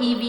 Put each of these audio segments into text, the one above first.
E.V.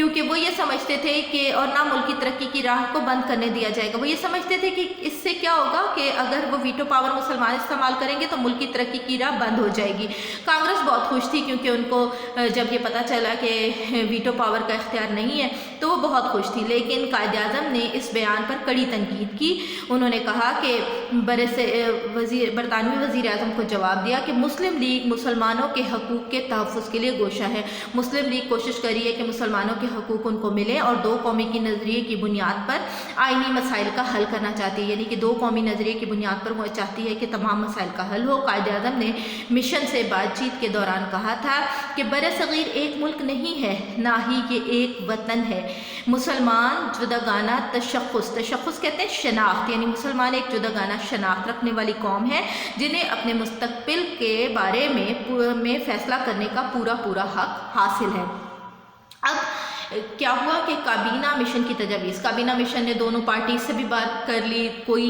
کیونکہ وہ یہ سمجھتے تھے کہ اور نہ ملک کی ترقی کی راہ کو بند کرنے دیا جائے گا. وہ یہ سمجھتے تھے کہ اس سے کیا ہوگا کہ اگر وہ ویٹو پاور مسلمان استعمال کریں گے تو ملک کی ترقی کی راہ بند ہو جائے گی. کانگریس بہت خوش تھی کیونکہ ان کو جب یہ پتہ چلا کہ ویٹو پاور کا اختیار نہیں ہے تو وہ بہت خوش تھی. لیکن قائد اعظم نے اس بیان پر کڑی تنقید کی. انہوں نے کہا کہ برطانوی وزیر اعظم کو جواب دیا کہ مسلم لیگ مسلمانوں کے حقوق کے تحفظ کے لیے گوشہ ہے. مسلم لیگ کوشش کر رہی ہے کہ مسلمانوں کے حقوق ان کو ملیں اور دو قومی کی نظریے کی بنیاد پر آئینی مسائل کا حل کرنا چاہتی ہے. یعنی کہ دو قومی نظریے کی بنیاد پر وہ چاہتی ہے کہ تمام مسائل کا حل ہو. قائد اعظم نے مشن سے بات چیت کے دوران کہا تھا کہ برصغیر ایک ملک نہیں ہے نہ ہی یہ ایک وطن ہے. مسلمان جداگانہ تشخص کہتے ہیں شناخت، یعنی مسلمان ایک جداگانہ شناخت رکھنے والی قوم ہے جنہیں اپنے مستقبل کے بارے میں فیصلہ کرنے کا پورا حق حاصل ہے. اب کیا ہوا کہ کابینہ مشن کی تجاویز، کابینہ مشن نے دونوں پارٹی سے بھی بات کر لی، کوئی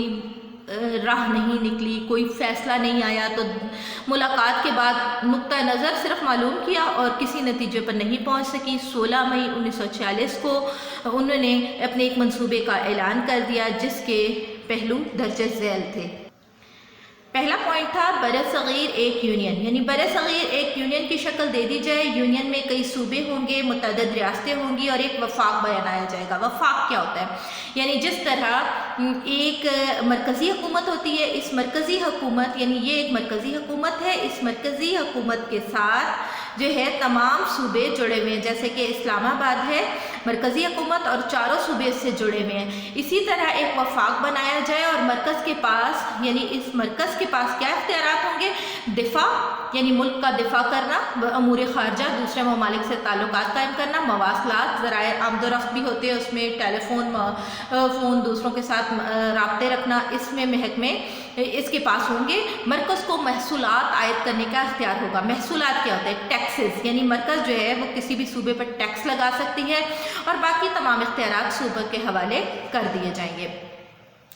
راہ نہیں نکلی، کوئی فیصلہ نہیں آیا. تو ملاقات کے بعد نقطہ نظر صرف معلوم کیا اور کسی نتیجے پر نہیں پہنچ سکی. 16 مئی 1946 کو انہوں نے اپنے ایک منصوبے کا اعلان کر دیا جس کے پہلو درج ذیل تھے. پہلا پوائنٹ تھا برصغیر ایک یونین، یعنی برصغیر ایک یونین کی شکل دے دی جائے. یونین میں کئی صوبے ہوں گے، متعدد ریاستیں ہوں گی اور ایک وفاق بنایا جائے گا. وفاق کیا ہوتا ہے؟ یعنی جس طرح ایک مرکزی حکومت ہوتی ہے، اس مرکزی حکومت یعنی یہ ایک مرکزی حکومت ہے، اس مرکزی حکومت کے ساتھ جو ہے تمام صوبے جڑے ہوئے ہیں. جیسے کہ اسلام آباد ہے مرکزی حکومت اور چاروں صوبے اس سے جڑے ہوئے ہیں. اسی طرح ایک وفاق بنایا جائے اور مرکز کے پاس یعنی اس مرکز کے پاس کیا اختیارات ہوں گے؟ دفاع یعنی ملک کا دفاع کرنا، امور خارجہ دوسرے ممالک سے تعلقات قائم کرنا، مواصلات ذرائع آمد و رفت بھی ہوتے ہیں اس میں، ٹیلی فون دوسروں کے ساتھ رابطے رکھنا، اس میں محکمے اس کے پاس ہوں گے. مرکز کو محصولات عائد کرنے کا اختیار ہوگا. محصولات کیا ہوتے ہیں؟ ٹیکسز، یعنی مرکز جو ہے وہ کسی بھی صوبے پر ٹیکس لگا سکتی ہے اور باقی تمام اختیارات صوبہ کے حوالے کر دیے جائیں گے.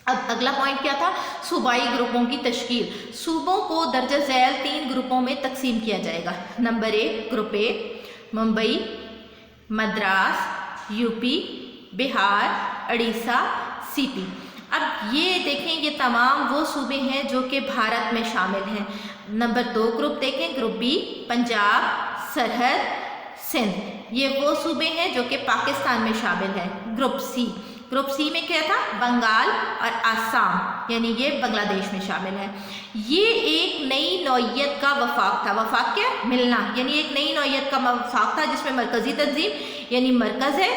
اب اگلا پوائنٹ کیا تھا؟ صوبائی گروپوں کی تشکیل. صوبوں کو درجہ ذیل 3 گروپوں میں تقسیم کیا جائے گا. نمبر 1 گروپ اے ممبئی، مدراس، یو پی، بہار، اڑیسہ، سی پی. اب یہ دیکھیں یہ تمام وہ صوبے ہیں جو کہ بھارت میں شامل ہیں. نمبر 2 گروپ دیکھیں، گروپ بی پنجاب، سرحد، سندھ. یہ وہ صوبے ہیں جو کہ پاکستان میں شامل ہیں. گروپ سی میں کیا تھا؟ بنگال اور آسام، یعنی یہ بنگلہ دیش میں شامل ہے. یہ ایک نئی نوعیت کا وفاق تھا. وفاق کیا؟ ملنا، یعنی ایک نئی نوعیت کا وفاق تھا جس میں مرکزی تنظیم یعنی مرکز ہے،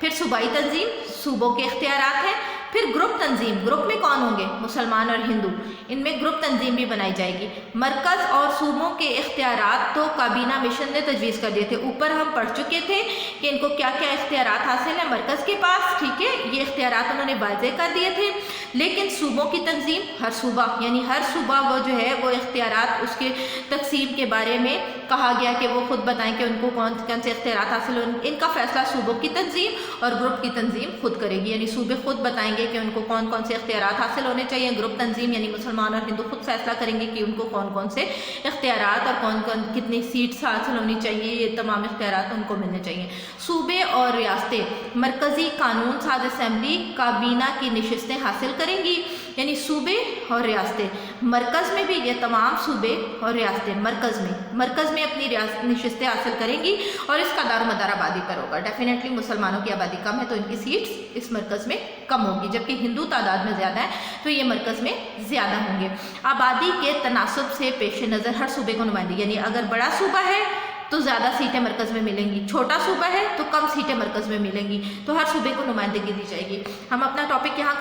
پھر صوبائی تنظیم صوبوں کے اختیارات ہیں، پھر گروپ تنظیم. گروپ میں کون ہوں گے؟ مسلمان اور ہندو. ان میں گروپ تنظیم بھی بنائی جائے گی. مرکز اور صوبوں کے اختیارات تو کابینہ مشن نے تجویز کر دیے تھے. اوپر ہم پڑھ چکے تھے کہ ان کو کیا کیا اختیارات حاصل ہیں مرکز کے پاس، ٹھیک ہے، یہ اختیارات انہوں نے واضح کر دیے تھے. لیکن صوبوں کی تنظیم، ہر صوبہ یعنی ہر صوبہ وہ جو ہے وہ اختیارات اس کے تقسیم کے بارے میں کہا گیا کہ وہ خود بتائیں کہ ان کو کون سے اختیارات حاصل ہوں. ان کا فیصلہ صوبوں کی تنظیم اور گروپ کی تنظیم خود کرے گی. یعنی صوبے خود بتائیں گے کہ ان کو کون کون سے اختیارات حاصل ہونے چاہیے. گروپ تنظیم یعنی مسلمان اور ہندو خود فیصلہ کریں گے کہ ان کو کون کون سے اختیارات اور کون کتنی سیٹس حاصل ہونی چاہیے. یہ تمام اختیارات ان کو ملنے چاہیے. صوبے اور ریاستیں مرکزی قانون ساز اسمبلی کابینہ کی نشستیں حاصل کریں گی. یعنی صوبے اور ریاستیں مرکز میں بھی، یہ تمام صوبے اور ریاستیں مرکز میں اپنی نشستیں حاصل کریں گی اور اس کا دار و مدار آبادی پر ہوگا. ڈیفینیٹلی مسلمانوں کی آبادی کم ہے تو ان کی سیٹس اس مرکز میں کم ہوگی، جبکہ ہندو تعداد میں زیادہ ہے تو یہ مرکز میں زیادہ ہوں گے. آبادی کے تناسب سے پیش نظر ہر صوبے کو نمائندگی، یعنی اگر بڑا صوبہ ہے تو زیادہ سیٹیں مرکز میں ملیں گی، چھوٹا صوبہ ہے تو کم سیٹیں مرکز میں ملیں گی، تو ہر صوبے کو نمائندگی دی جائے گی. ہم اپنا ٹاپک یہاں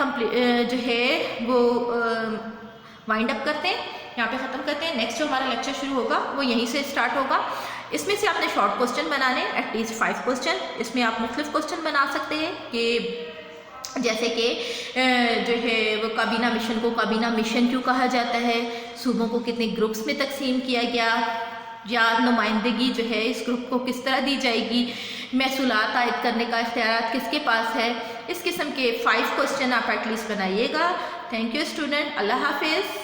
جو ہے وہ وائنڈ اپ کرتے ہیں، یہاں پہ ختم کرتے ہیں. نیکسٹ جو ہمارا لیکچر شروع ہوگا وہ یہیں سے اسٹارٹ ہوگا. اس میں سے آپ نے شارٹ کوسچن بنانے ایٹ لیسٹ 5 کوسچن. اس میں آپ مختلف کوسچن بنا سکتے ہیں کہ جیسے کہ جو ہے وہ کابینہ مشن کو کابینہ مشن کیوں کہا جاتا ہے، صوبوں کو کتنے گروپس میں تقسیم کیا گیا، یا نمائندگی جو ہے اس گروپ کو کس طرح دی جائے گی، محصولات عائد کرنے کا اختیارات کس کے پاس ہے. اس قسم کے 5 کوسچن آپ ایٹ لیسٹ بنائیے گا. Thank you student. اللہ حافظ.